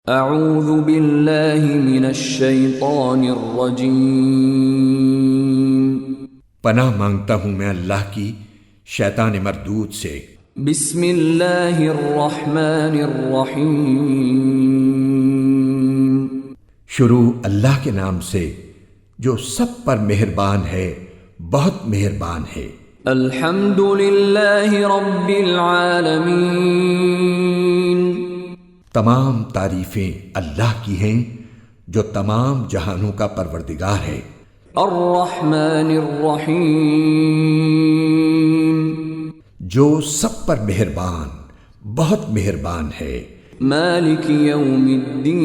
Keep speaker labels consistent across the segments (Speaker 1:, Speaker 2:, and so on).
Speaker 1: اعوذ باللہ من الشیطان الرجیم،
Speaker 2: پناہ مانگتا ہوں میں اللہ کی شیطان مردود سے۔
Speaker 1: بسم اللہ الرحمن الرحیم،
Speaker 2: شروع اللہ کے نام سے جو سب پر مہربان ہے، بہت مہربان ہے۔
Speaker 1: الحمد للہ رب العالمین،
Speaker 2: تمام تعریفیں اللہ کی ہیں جو تمام جہانوں کا پروردگار ہے۔
Speaker 1: الرحمن الرحیم،
Speaker 2: جو سب پر مہربان، بہت مہربان ہے۔
Speaker 1: مالک یوم الدین،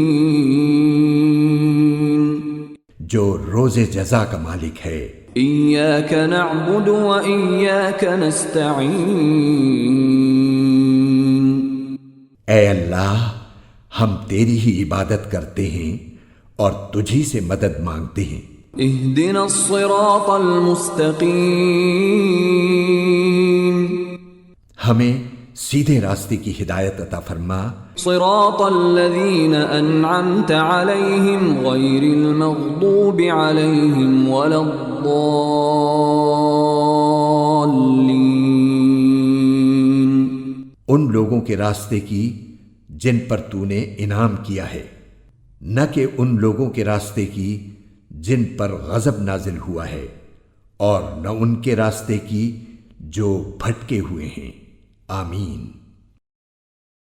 Speaker 2: جو روز جزا کا مالک ہے۔
Speaker 1: ایاک نعبد و ایاک نستعین،
Speaker 2: اے اللہ، ہم تیری ہی عبادت کرتے ہیں اور تجھی سے مدد مانگتے ہیں۔
Speaker 1: اہدنا الصراط المستقیم،
Speaker 2: ہمیں سیدھے راستے کی ہدایت عطا فرما۔
Speaker 1: صراط الذین انعمت علیہم غیر المغضوب علیہم ولا الضالین،
Speaker 2: ان لوگوں کے راستے کی جن پر تو نے انعام کیا ہے، نہ کہ ان لوگوں کے راستے کی جن پر غضب نازل ہوا ہے، اور نہ ان کے راستے کی جو بھٹکے ہوئے ہیں۔ آمین۔